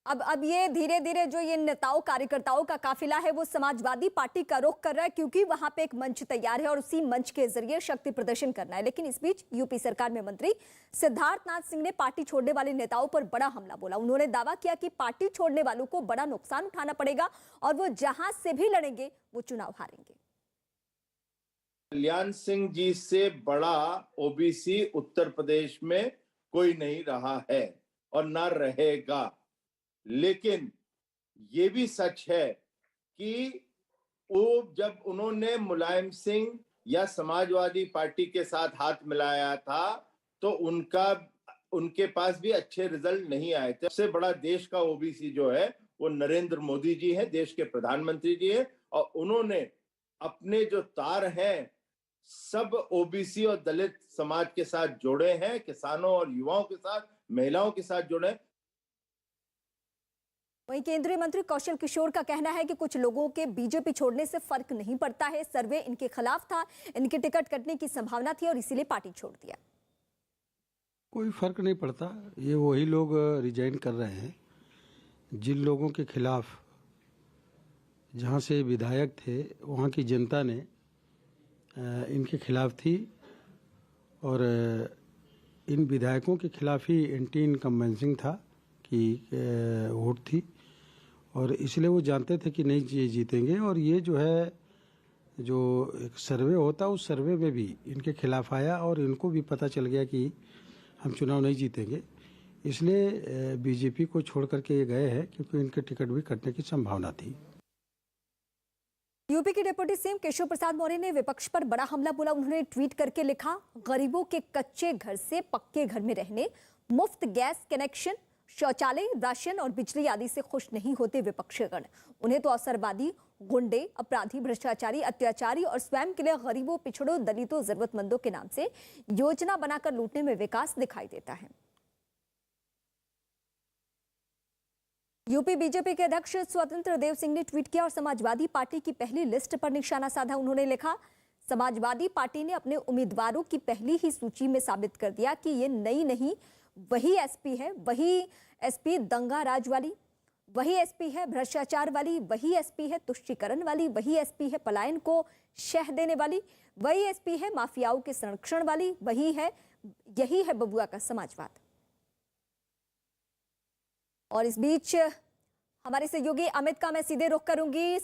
अब ये धीरे धीरे जो ये नेताओं कार्यकर्ताओं का काफिला है वो समाजवादी पार्टी का रुख कर रहा है, क्योंकि वहां पे एक मंच तैयार है और उसी मंच के जरिए शक्ति प्रदर्शन करना है। लेकिन इस बीच यूपी सरकार में मंत्री सिद्धार्थनाथ सिंह ने पार्टी छोड़ने वाले नेताओं पर बड़ा हमला बोला। उन्होंने दावा किया कि पार्टी छोड़ने वालों को बड़ा नुकसान उठाना पड़ेगा और वो जहां से भी लड़ेंगे वो चुनाव हारेंगे। कल्याण सिंह जी से बड़ा ओबीसी उत्तर प्रदेश में कोई नहीं रहा है और न रहेगा। लेकिन ये भी सच है कि वो जब उन्होंने मुलायम सिंह या समाजवादी पार्टी के साथ हाथ मिलाया था तो उनके पास भी अच्छे रिजल्ट नहीं आए थे। सबसे बड़ा देश का ओबीसी जो है वो नरेंद्र मोदी जी है, देश के प्रधानमंत्री जी है, और उन्होंने अपने जो तार हैं सब ओबीसी और दलित समाज के साथ जोड़े हैं, किसानों और युवाओं के साथ, महिलाओं के साथ जोड़े हैं। वहीं केंद्रीय मंत्री कौशल किशोर का कहना है कि कुछ लोगों के बीजेपी छोड़ने से फर्क नहीं पड़ता है। सर्वे इनके खिलाफ था, इनकी टिकट कटने की संभावना थी और इसीलिए पार्टी छोड़ दिया। कोई फर्क नहीं पड़ता, ये वही लोग रिजाइन कर रहे हैं जिन लोगों के खिलाफ जहां से विधायक थे वहां की जनता ने इनके खिलाफ थी और इन विधायकों के खिलाफ ही एंटी इनकम्बेंसिंग था कि वोट थी और इसलिए वो जानते थे कि नहीं जीतेंगे। और ये जो है जो एक सर्वे होता उस सर्वे में भी इनके खिलाफ आया और इनको भी पता चल गया कि हम चुनाव नहीं जीतेंगे, इसलिए बीजेपी को छोड़ करके ये गए हैं क्योंकि इनके टिकट भी कटने की संभावना थी। यूपी के डिप्टी सीएम केशव प्रसाद मौर्य ने विपक्ष पर बड़ा हमला बोला। उन्होंने ट्वीट करके लिखा, गरीबों के कच्चे घर से पक्के घर में रहने, मुफ्त गैस कनेक्शन, शौचालय, राशन और बिजली आदि से खुश नहीं होते विपक्षीगण। उन्हें तो अवसरवादी, गुंडे, अपराधी, भ्रष्टाचारी, अत्याचारी और स्वयं के लिए गरीबों, पिछड़ों, दलितों, जरूरतमंदों के नाम से योजना बनाकर लूटने में विकास दिखाई देता है। यूपी बीजेपी के अध्यक्ष स्वतंत्र देव सिंह ने ट्वीट किया और समाजवादी पार्टी की पहली लिस्ट पर निशाना साधा। उन्होंने लिखा, समाजवादी पार्टी ने अपने उम्मीदवारों की पहली ही सूची में साबित कर दिया कि ये नई नहीं, वही एसपी है, वही एसपी दंगा राज वाली, वही एसपी है भ्रष्टाचार वाली, वही एसपी है तुष्टीकरण वाली, वही एसपी है पलायन को शह देने वाली, वही एसपी है माफियाओं के संरक्षण वाली, यही है बबुआ का समाजवाद। और इस बीच हमारे सहयोगी अमित का मैं सीधे रुख करूंगी।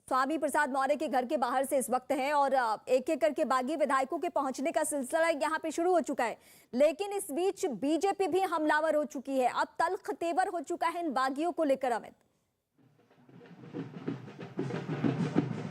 स्वामी प्रसाद मौर्य के घर के बाहर से इस वक्त हैं और एक एक करके बागी विधायकों के पहुंचने का सिलसिला यहां पे शुरू हो चुका है, लेकिन इस बीच बीजेपी भी हमलावर हो चुकी है। अब तल्ख तेवर हो चुका है इन बागियों को लेकर। अमित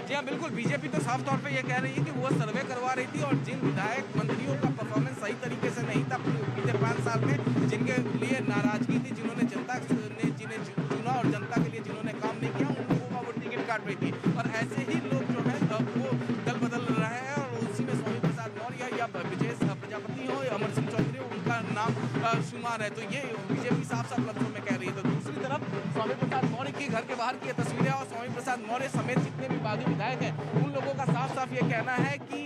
जी हाँ, बिल्कुल। बीजेपी तो साफ तौर पे ये कह रही है कि वो सर्वे करवा रही थी और जिन विधायक मंत्रियों का परफॉर्मेंस सही तरीके से नहीं था पिछले 5 साल में, जिनके लिए नाराजगी थी, जिन्होंने जनता ने जिन्हें चुना और जनता के लिए जिन्होंने काम नहीं किया, उन लोगों का वो टिकट काट रही थी। और ऐसे ही लोग जो है वो दल बदल रहे हैं और उसी में स्वामी प्रसाद मौर्य या विजय प्रजापति हो या अमर सिंह चौधरी हो, उनका नाम शुमार है। तो ये बीजेपी साफ साफ लफ्जों में कह रही है। तो दूसरी तरफ स्वामी प्रसाद मौर्य के घर के बाहर की तस्वीरें और स्वामी प्रसाद मौर्य समेत जितने भी बागी विधायक हैं उन लोगों का साफ साफ ये कहना है कि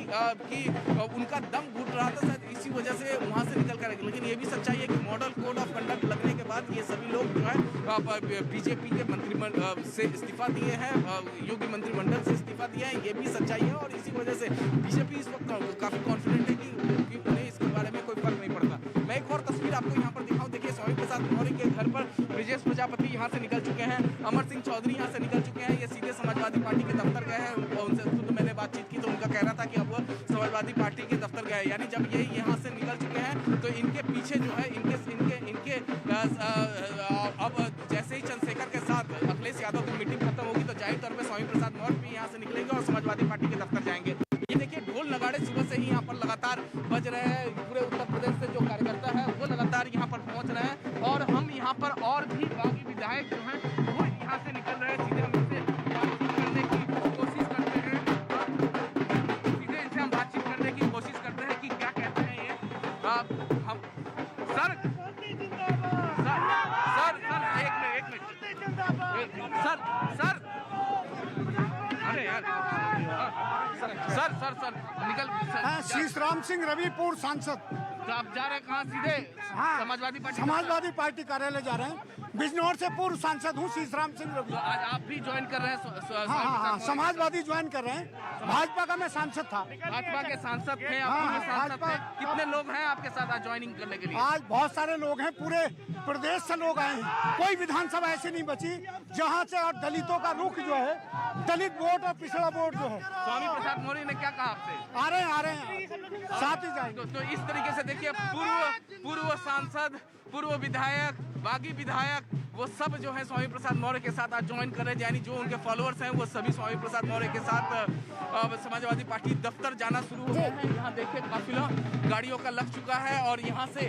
उनका दम घुट रहा था, शायद इसी वजह से वहां से निकल कर। लेकिन ये भी सच्चाई है कि मॉडल कोड ऑफ कंडक्ट लगने के बाद ये सभी लोग जो है बीजेपी के मंत्रिमंडल से इस्तीफा दिए हैं, योगी मंत्रिमंडल से इस्तीफा दिया है। ये भी सच्चाई है और इसी वजह से बीजेपी इस वक्त काफी कॉन्फिडेंट है कि उन्हें इसके बारे में कोई फर्क नहीं पड़ता। मैं एक और तस्वीर आपको यहाँ पर दिखाऊं। देखिए, स्वामी प्रसाद मौर्य के घर पर ब्रजेश प्रजापति यहाँ से निकल चुके हैं, अमर सिंह चौधरी यहाँ से निकल चुके हैं। ये सीधे समाजवादी पार्टी के दफ्तर गए हैं। उनसे खुद मैंने बातचीत की तो उनका कहना था कि अब वो समाजवादी पार्टी के दफ्तर गए, यानी जब ये यहाँ से निकल चुके हैं तो इनके पीछे जो है इनके अब जैसे ही चंद्रशेखर के साथ अखिलेश यादव की मीटिंग खत्म होगी तो जाहिर तौर पर स्वामी प्रसाद मौर्य भी यहाँ से निकलेंगे और समाजवादी पार्टी के दफ्तर जाएंगे। ये देखिए, ढोल नगाड़े सुबह से ही यहाँ पर लगातार बज रहे हैं। पूरे उत्तर प्रदेश से जो कार्यकर्ता है वो लगातार यहाँ पर पहुँच रहे हैं और हम यहाँ पर और भी बागी विधायक जो हैं वो यहाँ से निकल रहे हैं। सीधे हम इनसे बातचीत करने की कोशिश करते हैं, सीधे इनसे हम बातचीत करने की कोशिश करते हैं कि क्या कहते हैं ये। हम सर एक मिनट सर अरे यार सर निकल। शीशराम सिंह रविपुर सांसद। तो आप जा रहे हैं कहाँ? सीधे हाँ, समाजवादी पार्टी कार्यालय जा रहे हैं। बिजनौर से पूर्व सांसद हूँ, शीशराम सिंह रवि। तो आज आप भी ज्वाइन कर रहे हैं हाँ, समाजवादी ज्वाइन कर रहे हैं। भाजपा का मैं सांसद था। भाजपा के सांसद थे, आप हाँ, पूर्व सांसद भाजपा। थे। कितने लोग हैं आपके साथ आज ज्वाइनिंग करने के लिए? आज बहुत सारे लोग हैं, पूरे प्रदेश से लोग आए हैं। कोई विधानसभा ऐसी नहीं बची जहाँ से और दलितों का रुख जो है, दलित वोट और पिछड़ा वोट जो है। स्वामी प्रसाद मौर्य ने क्या कहा आपसे? आ रहे हैं, साथ ही जाएंगे। तो इस तरीके से देखिए, पूर्व सांसद, पूर्व विधायक, बागी विधायक, वो सब जो है स्वामी प्रसाद मौर्य के साथ आज ज्वाइन कर रहे हैं। यानी जो उनके फॉलोअर्स हैं वो सभी स्वामी प्रसाद मौर्य के साथ समाजवादी पार्टी दफ्तर जाना शुरू हो गए हैं। यहाँ देखिए काफिला गाड़ियों का लग चुका है और यहाँ से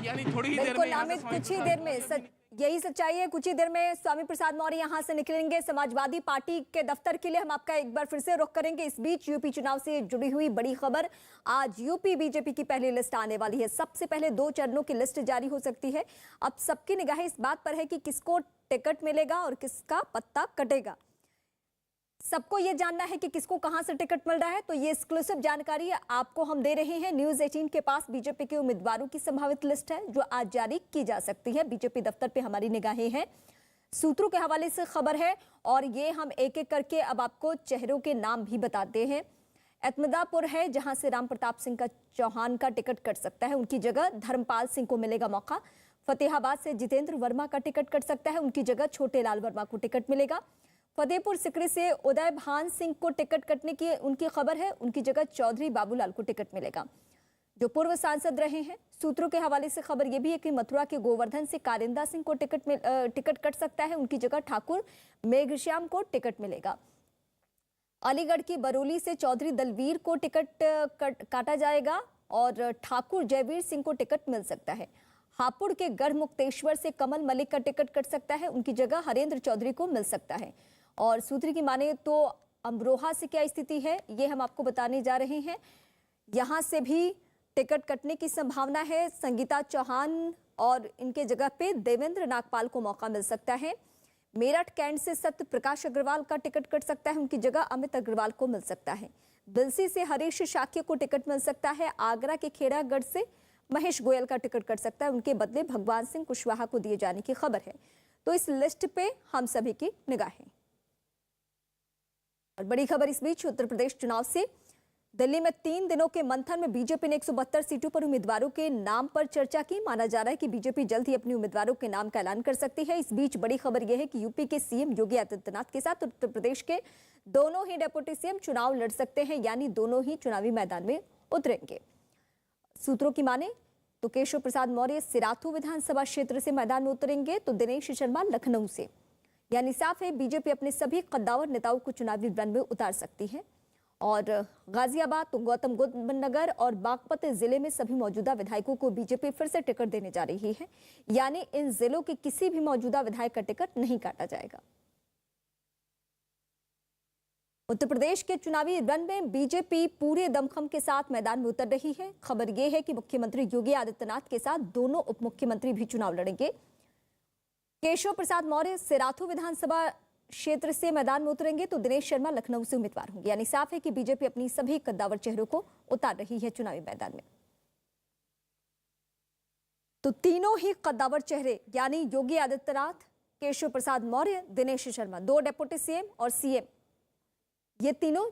यानी थोड़ी ही देर में यहाँ से कुछ ही देर में यही सच्चाई है, कुछ ही देर में स्वामी प्रसाद मौर्य यहाँ से निकलेंगे समाजवादी पार्टी के दफ्तर के लिए। हम आपका एक बार फिर से रुख करेंगे। इस बीच यूपी चुनाव से जुड़ी हुई बड़ी खबर, आज यूपी बीजेपी की पहली लिस्ट आने वाली है। सबसे पहले 2 चरणों की लिस्ट जारी हो सकती है। अब सबकी निगाहें इस बात पर है कि किसको टिकट मिलेगा और किसका पत्ता कटेगा। सबको ये जानना है कि किसको कहां से टिकट मिल रहा है, तो ये एक्सक्लूसिव जानकारी आपको हम दे रहे हैं। न्यूज़ 18 के पास बीजेपी के उम्मीदवारों की संभावित लिस्ट है जो आज जारी की जा सकती है। बीजेपी दफ्तर पे हमारी निगाहें हैं, सूत्रों के हवाले से खबर है और ये हम एक एक करके अब आपको चेहरों के नाम भी बताते हैं। एतमदापुर है जहां से राम प्रताप सिंह का चौहान का टिकट कट सकता है, उनकी जगह धर्मपाल सिंह को मिलेगा मौका। फतेहाबाद से जितेंद्र वर्मा का टिकट कट सकता है, उनकी जगह छोटे लाल वर्मा को टिकट मिलेगा। फतेहपुर सिकरी से उदय भान सिंह को टिकट कटने की उनकी खबर है, उनकी जगह चौधरी बाबूलाल को टिकट मिलेगा जो पूर्व सांसद रहे हैं। सूत्रों के हवाले से खबर यह भी है कि मथुरा के गोवर्धन से कारिंदा सिंह को टिकट कट सकता है, उनकी जगह ठाकुर मेघश्याम को टिकट मिलेगा। अलीगढ़ की बरौली से चौधरी दलवीर को टिकट काटा जाएगा और ठाकुर जयवीर सिंह को टिकट मिल सकता है। हापुड़ के गढ़ मुक्तेश्वर से कमल मलिक का टिकट कट सकता है, उनकी जगह हरेंद्र चौधरी को मिल सकता है। और सूत्र की माने तो अमरोहा से क्या स्थिति है ये हम आपको बताने जा रहे हैं। यहां से भी टिकट कटने की संभावना है। संगीता चौहान और इनके जगह पे देवेंद्र नागपाल को मौका मिल सकता है। मेरठ कैंट से सत्य प्रकाश अग्रवाल का टिकट कट सकता है, उनकी जगह अमित अग्रवाल को मिल सकता है। बिलसी से हरीश शाक्य को टिकट मिल सकता है। आगरा के खेड़ागढ़ से महेश गोयल का टिकट कट सकता है, उनके बदले भगवान सिंह कुशवाहा को दिए जाने की खबर है। तो इस लिस्ट पे हम सभी की निगाहें। और बड़ी खबर इस बीच उत्तर प्रदेश चुनाव से, दिल्ली में 3 दिनों के मंथन में बीजेपी ने 172 सीटों पर उम्मीदवारों के नाम पर चर्चा की। माना जा रहा है कि बीजेपी जल्द ही अपने उम्मीदवारों के नाम का ऐलान कर सकती है। इस बीच बड़ी खबर यह है कि यूपी के सीएम योगी आदित्यनाथ के साथ उत्तर प्रदेश के दोनों ही डेप्यूटी सीएम चुनाव लड़ सकते हैं, यानी दोनों ही चुनावी मैदान में उतरेंगे। सूत्रों की माने तो केशव प्रसाद मौर्य सिराथू विधानसभा क्षेत्र से मैदान में उतरेंगे, तो दिनेश शर्मा लखनऊ से। यानी साफ है बीजेपी अपने सभी कद्दावर नेताओं को चुनावी रण में उतार सकती है। और गाजियाबाद, तो गौतम बुद्ध नगर और बागपत जिले में सभी मौजूदा विधायकों को बीजेपी फिर से टिकट देने जा रही है, यानी इन जिलों के किसी भी मौजूदा विधायक का टिकट नहीं काटा जाएगा। उत्तर प्रदेश के चुनावी रण में बीजेपी पूरे दमखम के साथ मैदान में उतर रही है। खबर यह है कि मुख्यमंत्री योगी आदित्यनाथ के साथ दोनों उप मुख्यमंत्री भी चुनाव लड़ेंगे। केशव प्रसाद मौर्य सिराथू विधानसभा क्षेत्र से मैदान में उतरेंगे, तो दिनेश शर्मा लखनऊ से उम्मीदवार होंगे। यानी साफ है कि बीजेपी अपनी सभी कद्दावर चेहरों को उतार रही है चुनावी मैदान में। तो तीनों ही कद्दावर चेहरे यानी योगी आदित्यनाथ, केशव प्रसाद मौर्य, दिनेश शर्मा, 2 डेप्यूटी सीएम और सीएम, ये तीनों